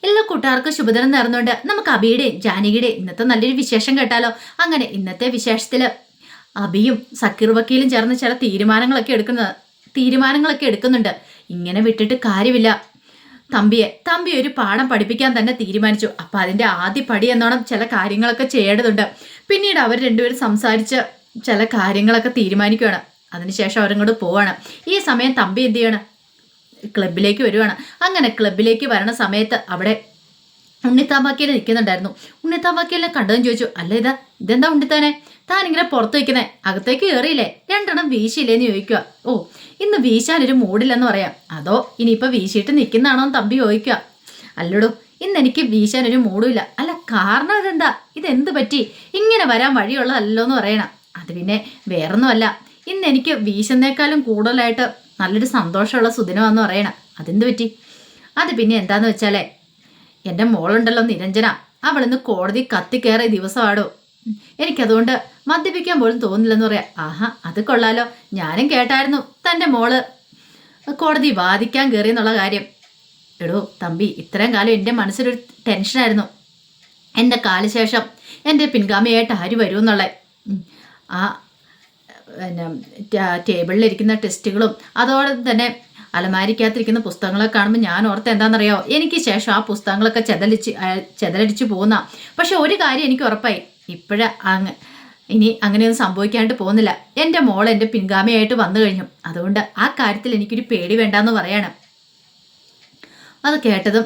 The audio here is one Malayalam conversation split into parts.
എല്ലാ കൂട്ടുകാർക്കും ശുഭദിനം നേർന്നുകൊണ്ട് നമുക്ക് അബിയുടെയും ജാനകിയുടെയും ഇന്നത്തെ നല്ലൊരു വിശേഷം കേട്ടാലോ. അങ്ങനെ ഇന്നത്തെ വിശേഷത്തില് അബിയും സക്കീർ വക്കീലും ചേർന്ന് ചില തീരുമാനങ്ങളൊക്കെ എടുക്കുന്നുണ്ട്. ഇങ്ങനെ വിട്ടിട്ട് കാര്യമില്ല. തമ്പി ഒരു പാഠം പഠിപ്പിക്കാൻ തന്നെ തീരുമാനിച്ചു. അപ്പൊ അതിന്റെ ആദ്യ പടി എന്നോണം ചില കാര്യങ്ങളൊക്കെ ചെയ്യേണ്ടതുണ്ട്. പിന്നീട് അവർ രണ്ടുപേരും സംസാരിച്ച് ചില കാര്യങ്ങളൊക്കെ തീരുമാനിക്കുകയാണ്. അതിനുശേഷം അവരിങ്ങോട്ട് പോവാണ്. ഈ സമയം തമ്പി എന്ത് ചെയ്യണം, ക്ലബിലേക്ക് വരുവാണ്. അങ്ങനെ ക്ലബിലേക്ക് വരണ സമയത്ത് അവിടെ ഉണ്ണിത്താമ്പാക്കിയിൽ നിൽക്കുന്നുണ്ടായിരുന്നു. ഉണ്ണിത്താമ്പാക്കിയിലെ കണ്ടതെന്ന് ചോദിച്ചു, അല്ല ഇതെന്താ ഉണ്ണിത്താനെ താൻ ഇങ്ങനെ പുറത്ത് വയ്ക്കുന്നേ, അകത്തേക്ക് കയറിയില്ലേ, രണ്ടെണ്ണം വീശിയില്ലേന്ന് ചോദിക്കുക. ഓ, ഇന്ന് വീശാനൊരു മൂടില്ലെന്ന് പറയാം, അതോ ഇനിയിപ്പോൾ വീശിയിട്ട് നിൽക്കുന്നതാണോ തമ്പി ചോദിക്കുക. അല്ലടോ, ഇന്ന് എനിക്ക് വീശാനൊരു മൂടുമില്ല. അല്ല കാരണം ഇതെന്താ, ഇതെന്ത് പറ്റി, ഇങ്ങനെ വരാൻ വഴിയുള്ളതല്ലോ എന്ന് പറയണം. അത് പിന്നെ വേറൊന്നുമല്ല, ഇന്ന് എനിക്ക് വീശുന്നേക്കാളും കൂടുതലായിട്ട് നല്ലൊരു സന്തോഷമുള്ള സുദിനമാണെന്ന് പറയണം. അതെന്ത് പറ്റി? അത് പിന്നെ എന്താന്ന് വെച്ചാലേ, എൻ്റെ മോളുണ്ടല്ലോ നിരഞ്ജന, അവളിന്ന് കോടതി കത്തിക്കയറിയ ദിവസമാടോ. എനിക്കതുകൊണ്ട് മദ്യപിക്കാൻ പോലും തോന്നില്ലെന്ന് പറയാം. ആഹാ, അത് കൊള്ളാലോ, ഞാനും കേട്ടായിരുന്നു തൻ്റെ മോള് കോടതി വാദിക്കാൻ കയറിയെന്നുള്ള കാര്യം. എടോ തമ്പി, ഇത്രയും കാലം എൻ്റെ മനസ്സിലൊരു ടെൻഷനായിരുന്നു, എൻ്റെ കാലശേഷം എൻ്റെ പിൻഗാമിയായിട്ട് ആര് വരുമെന്നുള്ള. ആ പിന്നെ ടേബിളിലിരിക്കുന്ന ടെസ്റ്റുകളും അതോടെ തന്നെ അലമാരിക്കകത്തിരിക്കുന്ന പുസ്തകങ്ങളൊക്കെ കാണുമ്പോൾ ഞാൻ ഓർത്ത് എന്താണെന്നറിയാമോ, എനിക്ക് ശേഷം ആ പുസ്തകങ്ങളൊക്കെ ചെതലടിച്ച് പോകുന്ന. പക്ഷെ ഒരു കാര്യം എനിക്ക് ഉറപ്പായി, ഇനി അങ്ങനെയൊന്നും സംഭവിക്കാണ്ട് പോകുന്നില്ല. എൻ്റെ മോൾ എൻ്റെ പിൻഗാമിയായിട്ട് വന്നു കഴിഞ്ഞു. അതുകൊണ്ട് ആ കാര്യത്തിൽ എനിക്കൊരു പേടി വേണ്ടാന്ന് പറയാണ്. അത് കേട്ടതും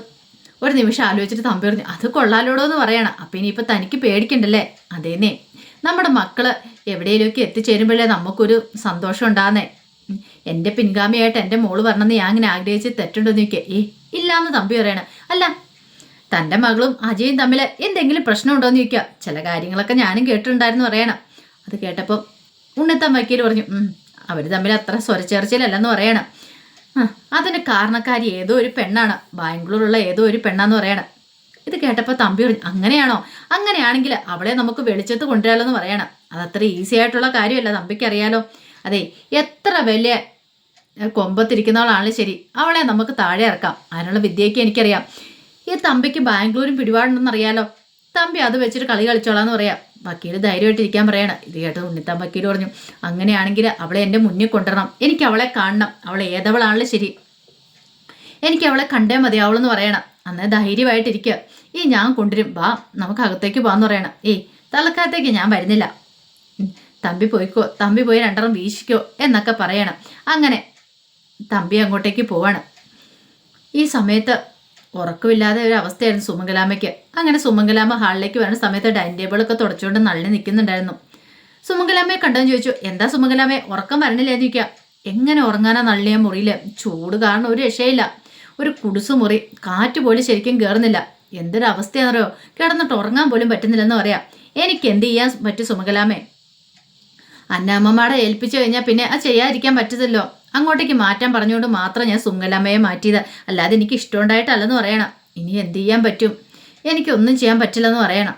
ഒരു നിമിഷം ആലോചിച്ചിട്ട് തമ്പി പറഞ്ഞു, അത് കൊള്ളാലോടോ എന്ന് പറയണം. അപ്പം ഇനിയിപ്പോൾ തനിക്ക് പേടിക്കണ്ടല്ലേ? അതേന്നേ, നമ്മുടെ മക്കള് എവിടെയെങ്കിലുമൊക്കെ എത്തിച്ചേരുമ്പോഴേ നമുക്കൊരു സന്തോഷം ഉണ്ടാകുന്നേ. എൻ്റെ പിൻഗാമിയായിട്ട് എൻ്റെ മോള് പറഞ്ഞെന്ന് ഞാൻ അങ്ങനെ ആഗ്രഹിച്ച് തെറ്റുണ്ടോന്ന് ചോദിക്കുക. ഇല്ലാന്ന് തമ്പി പറയണം. അല്ല, തൻ്റെ മകളും അജയും തമ്മിൽ എന്തെങ്കിലും പ്രശ്നമുണ്ടോയെന്ന് ചോദിക്കുക. ചില കാര്യങ്ങളൊക്കെ ഞാനും കേട്ടിട്ടുണ്ടായിരുന്നു പറയണം. അത് കേട്ടപ്പോൾ ഉണ്ണിത്താൻ വക്കീൽ പറഞ്ഞു, അവർ തമ്മിൽ അത്ര സ്വരച്ചേർച്ചയിലല്ലെന്ന് പറയണം. അതിന് കാരണക്കാരി ഏതോ ഒരു പെണ്ണാണ്, ബാംഗ്ലൂരുള്ള ഏതോ ഒരു പെണ്ണാന്ന് പറയണം. ഇത് കേട്ടപ്പോൾ തമ്പി പറഞ്ഞു, അങ്ങനെയാണോ? അങ്ങനെയാണെങ്കിൽ അവളെ നമുക്ക് വെളിച്ചത്ത് കൊണ്ടുവരാലോ എന്ന് പറയണം. അതത്ര ഈസി ആയിട്ടുള്ള കാര്യമല്ല, തമ്പിക്ക് അറിയാലോ. അതെ, എത്ര വലിയ കൊമ്പത്തിരിക്കുന്നവളാണ് ശരി, അവളെ നമുക്ക് താഴെ ഇറക്കാം. അതിനുള്ള വിദ്യയൊക്കെ എനിക്കറിയാം. ഈ തമ്പിക്ക് ബാംഗ്ലൂരും പിടിപാടുണ്ടെന്ന് അറിയാലോ. തമ്പി അത് വെച്ചിട്ട് കളി കളിച്ചോളാന്ന് പറയാം. വക്കീൽ ധൈര്യമായിട്ടിരിക്കാൻ പറയണം. ഇത് കേട്ടത് ഉണ്ണിത്താൻ വക്കീൽ പറഞ്ഞു, അങ്ങനെയാണെങ്കിൽ അവളെ എൻ്റെ മുന്നിൽ കൊണ്ടുവരണം, എനിക്ക് അവളെ കാണണം. അവളെ ഏതവളാണല്ലോ ശരി, എനിക്ക് അവളെ കണ്ടേ മതിയാവളെന്ന് പറയണം. അന്നേ ധൈര്യമായിട്ടിരിക്കുക. ഞാൻ കൊണ്ടുവരും, വാ നമുക്ക് അകത്തേക്ക് പോകാന്ന് പറയണം. തലക്കാലത്തേക്ക് ഞാൻ വരുന്നില്ല, തമ്പി പോയിക്കോ, തമ്പി പോയി രണ്ടെണ്ണം വീശിക്കോ എന്നൊക്കെ പറയണം. അങ്ങനെ തമ്പി അങ്ങോട്ടേക്ക് പോവാണ്. ഈ സമയത്ത് ഉറക്കമില്ലാതെ ഒരു അവസ്ഥയായിരുന്നു സുമംഗലാമ്മയ്ക്ക്. അങ്ങനെ സുമംഗലാമ്മ ഹാളിലേക്ക് വരുന്ന സമയത്ത് ഡൈനിങ് ടേബിളൊക്കെ തുടച്ചുകൊണ്ട് നള്ളി നിൽക്കുന്നുണ്ടായിരുന്നു. സുമംഗലാമ്മയെ കണ്ടെന്ന് ചോദിച്ചു, എന്താ സുമംഗലാമ്മയെ ഉറക്കം വരണില്ലേന്ന് ചോദിക്കുക. എങ്ങനെ ഉറങ്ങാനാ നള്ളിയ മുറിയിൽ, ചൂട് കാരണം ഒരു രക്ഷയില്ല, ഒരു കുടുസു മുറി, കാറ്റ് പോലും ശരിക്കും കയറുന്നില്ല. എന്തൊരവസ്ഥയാണെന്നറിയോ, കിടന്നിട്ട് ഉറങ്ങാൻ പോലും പറ്റുന്നില്ലെന്ന് പറയാം. എനിക്ക് എന്ത് ചെയ്യാൻ പറ്റും സുമംഗലാമ്മേ? അന്നമ്മമാടെ ഏൽപ്പിച്ചു കഴിഞ്ഞാൽ പിന്നെ അത് ചെയ്യാതിരിക്കാൻ പറ്റത്തില്ലോ. അങ്ങോട്ടേക്ക് മാറ്റാൻ പറഞ്ഞുകൊണ്ട് മാത്രം ഞാൻ സുമംഗലാമ്മയെ മാറ്റിയത്, അല്ലാതെ എനിക്ക് ഇഷ്ടമുണ്ടായിട്ടല്ലെന്ന് പറയണം. ഇനി എന്ത് ചെയ്യാൻ പറ്റും, എനിക്കൊന്നും ചെയ്യാൻ പറ്റില്ലെന്ന് പറയണം.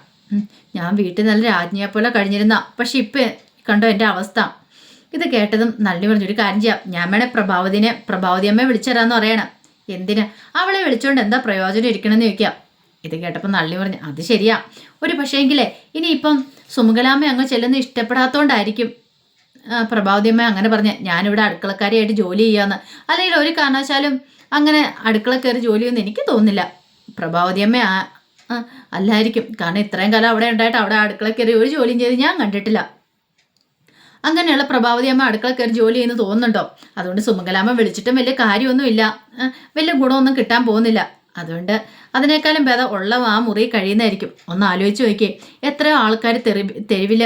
ഞാൻ വീട്ടിൽ നല്ല രാജ്ഞിയെ പോലെ കഴിഞ്ഞിരുന്ന, പക്ഷെ ഇപ്പം കണ്ടോ എൻ്റെ അവസ്ഥ. ഇത് കേട്ടതും നള്ളി പറഞ്ഞു, ഒരു കാര്യം ചെയ്യാം, ഞാൻ വേണേ പ്രഭാവതി അമ്മയെ വിളിച്ചു തരാമെന്ന് പറയണം. എന്തിനാ അവളെ വിളിച്ചുകൊണ്ട് എന്താ പ്രയോജനം ഇരിക്കണമെന്ന് ചോദിക്കാം. ഇത് കേട്ടപ്പോൾ നള്ളി പറഞ്ഞു, അത് ശരിയാ, ഒരു പക്ഷേങ്കിലേ ഇനിയിപ്പം സുമംഗലാമ്മ അങ്ങ് ചെല്ലുന്ന ഇഷ്ടപ്പെടാത്തോണ്ടായിരിക്കും പ്രഭാവതി അമ്മ അങ്ങനെ പറഞ്ഞ്, ഞാനിവിടെ അടുക്കളക്കാരിയായിട്ട് ജോലി ചെയ്യാന്ന്. അല്ലെങ്കിൽ ഒരു കാരണവശാലും അങ്ങനെ അടുക്കള കയറി ജോലിയൊന്നും എനിക്ക് തോന്നുന്നില്ല. പ്രഭാവതി അമ്മ അല്ലായിരിക്കും, കാരണം ഇത്രയും കാലം അവിടെ ഉണ്ടായിട്ട് അവിടെ അടുക്കള കയറി ഒരു ജോലിയും ചെയ്ത് ഞാൻ കണ്ടിട്ടില്ല. അങ്ങനെയുള്ള പ്രഭാവതി അമ്മ അടുക്കള കയറി ജോലി ചെയ്യുന്നു തോന്നുന്നുണ്ടോ? അതുകൊണ്ട് സുമംഗലാമ്മ വിളിച്ചിട്ടും വലിയ കാര്യമൊന്നുമില്ല, വലിയ ഗുണമൊന്നും കിട്ടാൻ പോകുന്നില്ല. അതുകൊണ്ട് അതിനേക്കാളും ഭേദം ഉള്ള ആ മുറി കഴിയുന്നതായിരിക്കും. ഒന്ന് ആലോചിച്ച് നോക്കിയേ, എത്രയോ ആൾക്കാർ തെരുവിൽ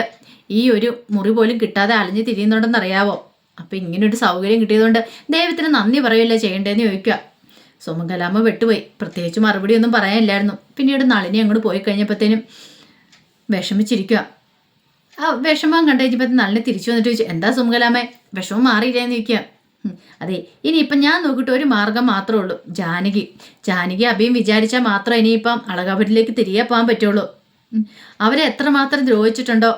ഈ ഒരു മുറി പോലും കിട്ടാതെ അലഞ്ഞു തിരിയുന്നുണ്ടെന്നറിയാവോ? അപ്പം ഇങ്ങനൊരു സൗകര്യം കിട്ടിയതുകൊണ്ട് ദൈവത്തിന് നന്ദി പറയില്ല ചെയ്യേണ്ടതെന്ന് ചോദിക്കുക. സുമംഗലാമ്മ വെട്ടുപോയി, പ്രത്യേകിച്ച് മറുപടി ഒന്നും പറയാനില്ലായിരുന്നു. പിന്നീട് നളിനി അങ്ങോട്ട് പോയി കഴിഞ്ഞപ്പോഴത്തേനും വിഷമിച്ചിരിക്കുക. ആ വിഷമം കണ്ടു കഴിഞ്ഞപ്പോൾ നളിനി തിരിച്ചു വന്നിട്ട് ചോദിച്ചു, എന്താ സുമംഗലാമ്മേ, വിഷമം മാറിയില്ലേന്ന് ചോദിക്കുക. അതെ, ഇനിയിപ്പം ഞാൻ നോക്കിയിട്ട് ഒരു മാർഗം മാത്രമേ ഉള്ളൂ, ജാനകി അഭിയും വിചാരിച്ചാൽ മാത്രമേ ഇനിയിപ്പം അളകാപുരിലേക്ക് തിരികെ പോകാൻ പറ്റുള്ളൂ. അവരെ എത്രമാത്രം ദ്രോഹിച്ചിട്ടുണ്ടോ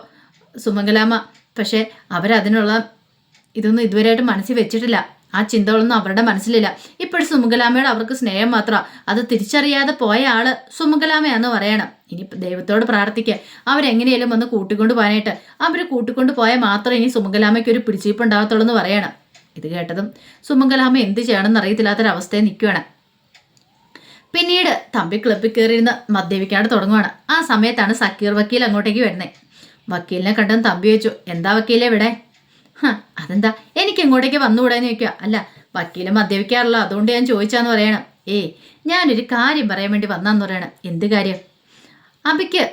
സുമംഗലാമ്മ, പക്ഷേ അവരതിനുള്ള ഇതൊന്നും ഇതുവരെയായിട്ട് മനസ്സിൽ വെച്ചിട്ടില്ല. ആ ചിന്തകളൊന്നും അവരുടെ മനസ്സിലില്ല. ഇപ്പോഴും സുമംഗലാമ്മയോട് അവർക്ക് സ്നേഹം മാത്രമാണ്. അത് തിരിച്ചറിയാതെ പോയ ആള് സുമംഗലാമ്മയാന്ന് പറയണം. ഇനി ദൈവത്തോട് പ്രാർത്ഥിക്കുക അവരെങ്ങനെയാലും വന്ന് കൂട്ടിക്കൊണ്ട് പോകാനായിട്ട്. അവർ കൂട്ടിക്കൊണ്ട് പോയാൽ മാത്രമേ ഇനി സുമംഗലാമ്മയ്ക്ക് ഒരു പിടിച്ചിരിപ്പ് ഉണ്ടാകത്തുള്ളൂ എന്ന് പറയണം. ഇത് കേട്ടതും സുമംഗലാമ്മ എന്ത് ചെയ്യണമെന്ന് അറിയത്തില്ലാത്തൊരവസ്ഥയെ നിൽക്കുകയാണ്. പിന്നീട് തമ്പി ക്ലബ്ബിൽ കയറിയിരുന്ന് മദ്യപിക്കാണ്ട് തുടങ്ങുവാണ്. ആ സമയത്താണ് സക്കീർ വക്കീൽ അങ്ങോട്ടേക്ക് വരുന്നത്. വക്കീലിനെ കണ്ടും തമ്പി ചോദിച്ചു, എന്താ വക്കീലെ ഇവിടെ? അതെന്താ എനിക്ക് ഇങ്ങോട്ടേക്ക് വന്നുകൂടാന്ന് ചോദിക്കുക. അല്ല, വക്കീല് മദ്യപിക്കാറില്ല, അതുകൊണ്ട് ഞാൻ ചോദിച്ചാന്ന് പറയണം. ഞാനൊരു കാര്യം പറയാൻ വേണ്ടി വന്നാന്ന് പറയണം. എന്ത് കാര്യം? അബിക്ക്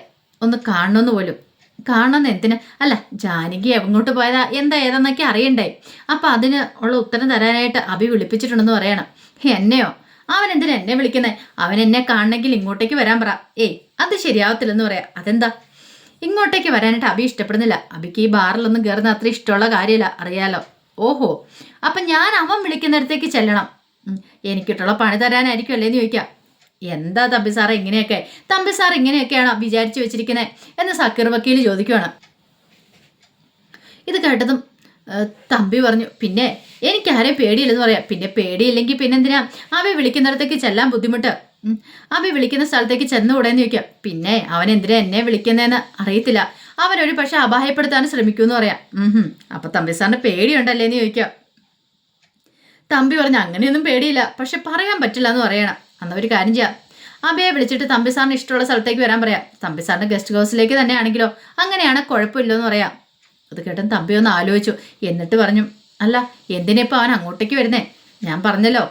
ഒന്ന് കാണണമെന്ന് പോലും. കാണണമെന്ന് എന്തിനാ? അല്ല, ജാനകി എങ്ങോട്ട് പോയതാ എന്താ ഏതാന്നൊക്കെ അറിയണ്ടേ. അപ്പം അതിന് ഉള്ള ഉത്തരം തരാനായിട്ട് അബി വിളിപ്പിച്ചിട്ടുണ്ടെന്ന് പറയണം. എന്നെയോ? അവൻ എന്തിനാ എന്നെ വിളിക്കുന്നത്? അവൻ എന്നെ കാണണമെങ്കിൽ ഇങ്ങോട്ടേക്ക് വരാൻ പറ. അത് ശരിയാവത്തില്ലെന്ന് പറയാം. അതെന്താ? ഇങ്ങോട്ടേക്ക് വരാനായിട്ട് അബി ഇഷ്ടപ്പെടുന്നില്ല. അബിക്ക് ഈ ബാറിലൊന്നും കയറുന്ന അത്ര ഇഷ്ടമുള്ള കാര്യമില്ല, അറിയാലോ. ഓഹോ, അപ്പം ഞാൻ അവൻ വിളിക്കുന്നിടത്തേക്ക് ചെല്ലണം. എനിക്കിട്ടുള്ള പണി തരാനായിരിക്കും അല്ലേന്ന് ചോദിക്കാം. എന്താ തമ്പി സാറേ ഇങ്ങനെയൊക്കെ? തമ്പി സാർ ഇങ്ങനെയൊക്കെയാണോ വിചാരിച്ചു വെച്ചിരിക്കുന്നത് എന്ന് സക്കീർ വക്കീൽ ചോദിക്കുവാണ്. ഇത് കേട്ടതും തമ്പി പറഞ്ഞു, പിന്നെ എനിക്കാരെയും പേടിയില്ലെന്ന് പറയാം. പിന്നെ പേടിയില്ലെങ്കിൽ പിന്നെന്തിനാ അവ വിളിക്കുന്നിടത്തേക്ക് ചെല്ലാൻ ബുദ്ധിമുട്ട്? അവ വിളിക്കുന്ന സ്ഥലത്തേക്ക് ചെന്നുകൂടെന്ന് ചോദിക്കാം. പിന്നെ അവൻ എന്തിനാ എന്നെ വിളിക്കുന്നതെന്ന് അറിയത്തില്ല. അവനൊരു പക്ഷെ അപായപ്പെടുത്താൻ ശ്രമിക്കുമെന്ന് പറയാം. അപ്പൊ തമ്പി സാറിന് പേടിയുണ്ടല്ലേന്ന് ചോദിക്കാം. തമ്പി പറഞ്ഞു, അങ്ങനെയൊന്നും പേടിയില്ല, പക്ഷെ പറയാൻ പറ്റില്ല എന്ന് പറയണം. അന്ന ഒരു കാര്യം ചെയ്യാം, അബയെ വിളിച്ചിട്ട് തമ്പി സാറിന് ഇഷ്ടമുള്ള സ്ഥലത്തേക്ക് വരാൻ പറയാം. തമ്പി സാറിന്റെ ഗസ്റ്റ് ഹൗസിലേക്ക് തന്നെ ആണെങ്കിലോ? അങ്ങനെയാണ് കുഴപ്പമില്ലെന്ന് പറയാം. അത് കേട്ടും തമ്പി ഒന്ന് ആലോചിച്ചു. എന്നിട്ട് പറഞ്ഞു, അല്ല എന്തിനിപ്പോൾ അവൻ അങ്ങോട്ടേക്ക് വരുന്നേ? ഞാൻ പറഞ്ഞല്ലോ.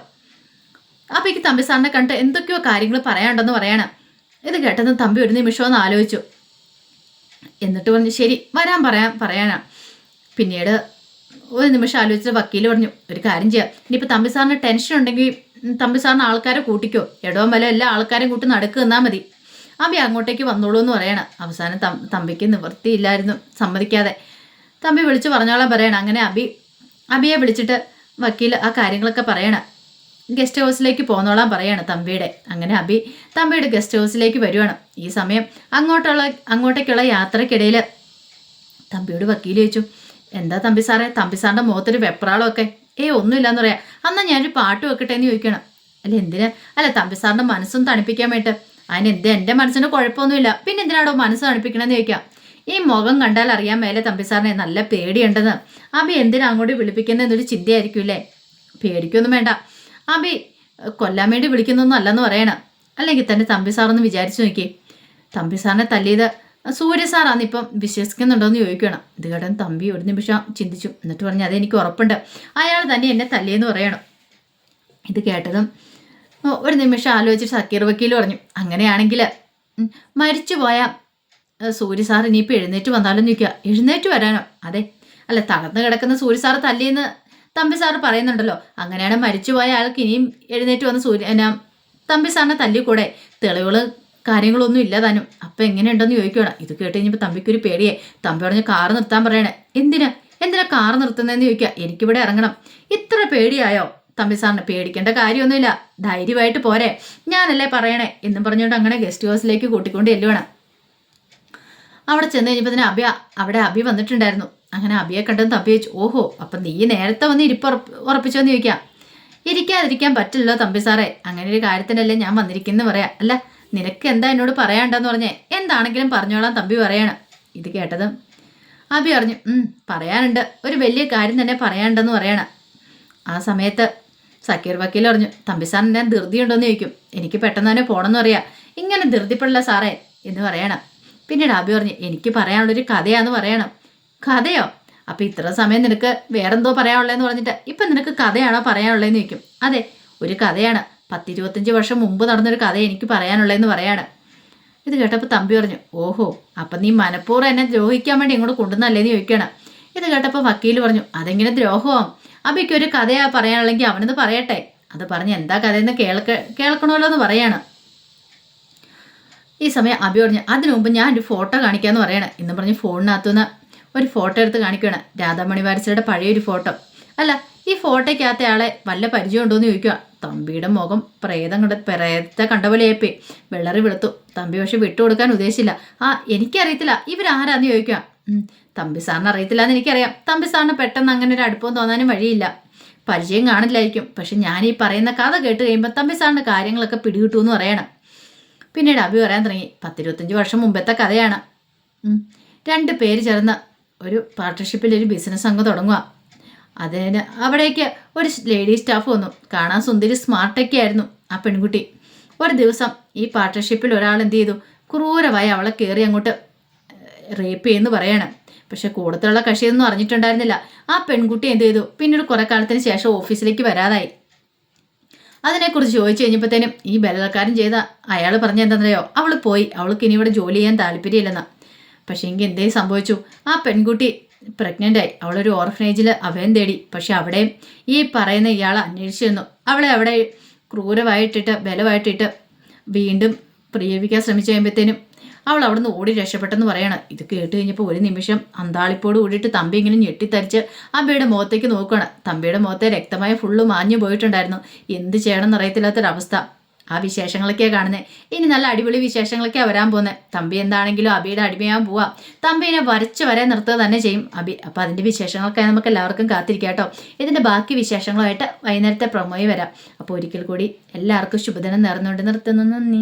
അപ്പം എനിക്ക് തമ്പി സാറിനെ കണ്ട് എന്തൊക്കെയോ കാര്യങ്ങൾ പറയാനുണ്ടെന്ന് പറയണം. ഇത് കേട്ടതും തമ്പി ഒരു നിമിഷം ഒന്ന് ആലോചിച്ചു. എന്നിട്ട് പറഞ്ഞു, ശരി വരാൻ പറയാനാ. പിന്നീട് ഒരു നിമിഷം ആലോചിച്ചിട്ട് വക്കീൽ പറഞ്ഞു, ഒരു കാര്യം ചെയ്യാം, ഇനിയിപ്പോൾ തമ്പി സാറിന് ടെൻഷൻ ഉണ്ടെങ്കിൽ തമ്പി സാറിന് ആൾക്കാരെ കൂട്ടിക്കോ. ഇടവും വല്ല എല്ലാ ആൾക്കാരും കൂട്ടി നടക്ക് നിന്നാൽ മതി. അബി അങ്ങോട്ടേക്ക് വന്നോളൂ എന്ന് പറയണം. അവസാനം തമ്പിക്ക് നിവൃത്തിയില്ലായിരുന്നു, സമ്മതിക്കാതെ തമ്പി വിളിച്ച് പറഞ്ഞോളാൻ പറയണം. അങ്ങനെ അബിയെ വിളിച്ചിട്ട് വക്കീൽ ആ കാര്യങ്ങളൊക്കെ പറയണം. ഗസ്റ്റ് ഹൗസിലേക്ക് പോന്നോളാൻ പറയാണ് തമ്പിയുടെ. അങ്ങനെ തമ്പിയുടെ ഗസ്റ്റ് ഹൗസിലേക്ക് വരുവാണ്. ഈ സമയം അങ്ങോട്ടേക്കുള്ള യാത്രക്കിടയിൽ തമ്പിയോട് വക്കീൽ ചോദിച്ചു, എന്താ തമ്പി സാറേ, തമ്പി സാറിൻ്റെ മുഖത്തൊരു വെപ്രാളമൊക്കെ? ഒന്നുമില്ലാന്ന് പറയാം. എന്നാൽ ഞാനൊരു പാട്ട് വെക്കട്ടെ എന്ന് ചോദിക്കണം. അല്ല എന്തിനാ? അല്ല തമ്പി സാറിൻ്റെ മനസ്സും തണുപ്പിക്കാൻ വേണ്ടിയിട്ട്. എൻ്റെ മനസ്സിന് കുഴപ്പമൊന്നുമില്ല, പിന്നെ എന്തിനാണോ മനസ്സ് തണുപ്പിക്കണമെന്ന് ചോദിക്കാം. ഈ മുഖം കണ്ടാൽ അറിയാൻ മേലെ തമ്പി സാറിനെ നല്ല പേടിയുണ്ടെന്ന്. എന്തിനാ അങ്ങോട്ട് വിളിപ്പിക്കുന്നതെന്നൊരു ചിന്തയായിരിക്കും. പേടിക്കൊന്നും വേണ്ട, കൊല്ലാൻ വേണ്ടി വിളിക്കുന്നൊന്നും അല്ലെന്ന് പറയണം. അല്ലെങ്കിൽ തന്നെ തമ്പി സാറൊന്ന് വിചാരിച്ചു നോക്കി. തമ്പി സാറിനെ തല്ലിയത് സൂര്യ സാറാന്ന് ഇപ്പം വിശ്വസിക്കുന്നുണ്ടോയെന്ന് ചോദിക്കണം. ഇത് കേട്ടാൻ തമ്പി ഒരു നിമിഷം ചിന്തിച്ചു. എന്നിട്ട് പറഞ്ഞു, അതെനിക്ക് ഉറപ്പുണ്ട്, അയാൾ തന്നെ എന്നെ തല്ലിയെന്ന് പറയണം. ഇത് കേട്ടതും ഒരു നിമിഷം ആലോചിച്ചിട്ട് സക്കീർ വക്കീൽ പറഞ്ഞു, അങ്ങനെയാണെങ്കിൽ മരിച്ചുപോയ സൂര്യ സാർ ഇനിയിപ്പോൾ എഴുന്നേറ്റ് വന്നാലും നിൽക്കുക. എഴുന്നേറ്റ് വരാനോ? അതെ, അല്ല തളർന്ന് കിടക്കുന്ന സൂര്യ സാറ് തല്ലിയെന്ന് തമ്പി സാറ് പറയുന്നുണ്ടല്ലോ. അങ്ങനെയാണ് മരിച്ചുപോയ ആൾക്ക് ഇനിയും എഴുന്നേറ്റ് വന്ന് തമ്പി സാറിനെ തല്ലിക്കൂടെ? തെളിവുകൾ കാര്യങ്ങളൊന്നും ഇല്ല താനും. അപ്പം എങ്ങനെയുണ്ടെന്ന് ചോദിക്കണം. ഇത് കേട്ട് കഴിഞ്ഞപ്പോൾ തമ്പിക്കൊരു പേടിയെ. തമ്പി പറഞ്ഞ് കാറ് നിർത്താൻ പറയണേ. എന്തിനാ കാറ് നിർത്തുന്നതെന്ന് ചോദിക്കുക. എനിക്കിവിടെ ഇറങ്ങണം. ഇത്ര പേടിയായോ തമ്പി സാറിന്? പേടിക്കേണ്ട കാര്യമൊന്നുമില്ല, ധൈര്യമായിട്ട് പോരെ, ഞാനല്ലേ പറയണേ എന്നും പറഞ്ഞുകൊണ്ട് അങ്ങനെ ഗസ്റ്റ് ഹൗസിലേക്ക് കൂട്ടിക്കൊണ്ട് ചെല്ലുവാണ്. അവിടെ ചെന്ന് കഴിഞ്ഞപ്പോൾ അവിടെ അബി വന്നിട്ടുണ്ടായിരുന്നു. അങ്ങനെ അബിയെ കണ്ടെന്ന് തമ്പി ചോദിച്ചു, ഓഹോ അപ്പം നീ നേരത്തെ വന്ന് ഉറപ്പിച്ചോന്ന് ചോദിക്കാം. ഇരിക്കാതിരിക്കാൻ പറ്റില്ലല്ലോ തമ്പി സാറേ, അങ്ങനെ ഒരു കാര്യത്തിനല്ലേ ഞാൻ വന്നിരിക്കുന്നു പറയാം. അല്ല നിനക്ക് എന്താ എന്നോട് പറയാനുണ്ടെന്ന് പറഞ്ഞേ? എന്താണെങ്കിലും പറഞ്ഞോളാം തമ്പി പറയണം. ഇത് കേട്ടതും അബി പറഞ്ഞു, പറയാനുണ്ട്, ഒരു വലിയ കാര്യം തന്നെ പറയാനുണ്ടെന്ന് പറയണം. ആ സമയത്ത് സക്കീർ വക്കീൽ പറഞ്ഞു, തമ്പി സാറിന് ഞാൻ ധൃതിയുണ്ടോയെന്ന് ചോദിക്കും. എനിക്ക് പെട്ടെന്ന് തന്നെ പോകണമെന്ന് പറയാം. ഇങ്ങനെ ധൃതിപ്പെടില്ല സാറേ എന്ന് പറയണം. പിന്നീട് അബി പറഞ്ഞു, എനിക്ക് പറയാനുള്ളൊരു കഥയാന്ന് പറയണം. കഥയോ? അപ്പം ഇത്ര സമയം നിനക്ക് വേറെന്തോ പറയാനുള്ളതെന്ന് പറഞ്ഞിട്ട് ഇപ്പം നിനക്ക് കഥയാണോ പറയാനുള്ളതെന്ന് ചോദിക്കും. അതെ, ഒരു കഥയാണ്, 10-25 വർഷം മുമ്പ് നടന്നൊരു കഥ എനിക്ക് പറയാനുള്ളതെന്ന് പറയാണ്. ഇത് കേട്ടപ്പോൾ തമ്പി പറഞ്ഞു, ഓഹോ അപ്പം നീ മനഃപൂർവ്വം എന്നെ ദ്രോഹിക്കാൻ വേണ്ടി ഇങ്ങോട്ട് കൊണ്ടുവന്നല്ലേന്ന് ചോദിക്കണം. ഇത് കേട്ടപ്പോൾ വക്കീൽ പറഞ്ഞു, അതെങ്ങനെ ദ്രോഹമാവും? അബിക്കൊരു കഥയാ പറയാനുള്ളെങ്കിൽ അവനത് പറയട്ടെ. അത് പറഞ്ഞ് എന്താ കഥയെന്ന് കേൾക്കണമല്ലോ എന്ന് പറയാണ്. ഈ സമയം അബി പറഞ്ഞു, അതിനു മുമ്പ് ഞാൻ ഒരു ഫോട്ടോ കാണിക്കാമെന്ന് പറയണം എന്നും പറഞ്ഞ് ഫോണിനകത്തുനിന്ന് ഒരു ഫോട്ടോ എടുത്ത് കാണിക്കുകയാണ്. രാധാമണി വാരിച്ചയുടെ പഴയൊരു ഫോട്ടോ. അല്ല ഈ ഫോട്ടോയ്ക്കകത്ത ആളെ വല്ല പരിചയം ഉണ്ടോ എന്ന് ചോദിക്കുക. തമ്പിയുടെ മുഖം പ്രേതത്തെ കണ്ട പോലെ ഏപ്പി വെള്ളറി വെളുത്തു. തമ്പി പക്ഷെ വിട്ടുകൊടുക്കാൻ ഉദ്ദേശിച്ചില്ല. എനിക്കറിയത്തില്ല ഇവരാരാന്ന് ചോദിക്കുക. തമ്പി സാറിന് അറിയത്തില്ല എന്ന് എനിക്കറിയാം. തമ്പി സാറിന് പെട്ടെന്ന് അങ്ങനെ ഒരു അടുപ്പം തോന്നാനും വഴിയില്ല. പരിചയം കാണില്ലായിരിക്കും. പക്ഷെ ഞാൻ ഈ പറയുന്ന കഥ കേട്ട് കഴിയുമ്പോൾ തമ്പി സാറിൻ്റെ കാര്യങ്ങളൊക്കെ പിടികിട്ടുമെന്ന് പറയണം. പിന്നീട് അഭി പറയാൻ തുടങ്ങി, 10-25 വർഷം മുമ്പത്തെ കഥയാണ്. 2 പേര് ചേർന്ന് ഒരു പാർട്ട്ണർഷിപ്പിൽ ഒരു ബിസിനസ് അങ്ങ് തുടങ്ങുക. അതിന് അവിടേക്ക് ഒരു ലേഡി സ്റ്റാഫ് വന്നു. കാണാൻ സുന്ദരി സ്മാർട്ടൊക്കെ ആയിരുന്നു ആ പെൺകുട്ടി. ഒരു ദിവസം ഈ പാർട്ട്ണർഷിപ്പിൽ ഒരാൾ എന്ത് ചെയ്തു, ക്രൂരമായി അവളെ കയറി അങ്ങോട്ട് റേപ്പ് ചെയ്യുമെന്ന് പറയാണ്. പക്ഷെ കൂടത്തിലുള്ള കക്ഷിയൊന്നും അറിഞ്ഞിട്ടുണ്ടായിരുന്നില്ല. ആ പെൺകുട്ടി എന്ത് ചെയ്തു, പിന്നീട് കുറെ കാലത്തിന് ശേഷം ഓഫീസിലേക്ക് വരാതായി. അതിനെക്കുറിച്ച് ചോദിച്ചു കഴിഞ്ഞപ്പോഴത്തേനും ഈ ബലൽക്കാരൻ ചെയ്ത അയാൾ പറഞ്ഞ എന്താണെന്നറിയോ, അവൾ പോയി, അവൾക്ക് ഇനി ഇവിടെ ജോലി ചെയ്യാൻ താല്പര്യമില്ലെന്ന്. പക്ഷെ എങ്കിൽ എന്തേ സംഭവിച്ചു, ആ പെൺകുട്ടി പ്രഗ്നൻ്റായി. അവളൊരു ഓർഫനേജിൽ അഭയം തേടി. പക്ഷെ അവിടെ ഈ പറയുന്ന ഇയാൾ അന്വേഷിച്ചിരുന്നു. അവളെ അവിടെ ക്രൂരമായിട്ടിട്ട് ബലമായിട്ടിട്ട് വീണ്ടും പ്രയോഗിക്കാൻ ശ്രമിച്ചു കഴിയുമ്പോഴത്തേനും അവൾ അവിടെ നിന്ന് ഓടി രക്ഷപ്പെട്ടെന്ന് പറയണം. ഇത് കേട്ട് കഴിഞ്ഞപ്പോൾ ഒരു നിമിഷം അന്താളിപ്പോട് കൂടിയിട്ട് തമ്പി ഇങ്ങനെ ഞെട്ടിത്തരിച്ച് അമ്മയുടെ മുഖത്തേക്ക് നോക്കുകയാണ്. തമ്പിയുടെ മുഖത്തെ രക്തമായ ഫുള്ള് മാഞ്ഞു പോയിട്ടുണ്ടായിരുന്നു. എന്ത് ചെയ്യണമെന്ന് അറിയത്തില്ലാത്തൊരവസ്ഥ. ആ വിശേഷങ്ങളൊക്കെയാണ് കാണുന്നത്. ഇനി നല്ല അടിപൊളി വിശേഷങ്ങളൊക്കെയാണ് വരാൻ പോകുന്നത്. തമ്പി എന്താണെങ്കിലും അബിയുടെ അടിമയാൻ പോവാം. തമ്പീനെ വരച്ച് വരെ നിർത്തുക തന്നെ ചെയ്യും അബി. അപ്പോൾ അതിൻ്റെ വിശേഷങ്ങളൊക്കെ നമുക്ക് എല്ലാവർക്കും കാത്തിരിക്കാം കേട്ടോ. ഇതിൻ്റെ ബാക്കി വിശേഷങ്ങളുമായിട്ട് വൈകുന്നേരത്തെ പ്രൊമോയിൽ വരാം. അപ്പോൾ ഒരിക്കൽ കൂടി എല്ലാവർക്കും ശുഭദിനം നേർന്നുകൊണ്ട് നിർത്തുന്നു. നന്ദി.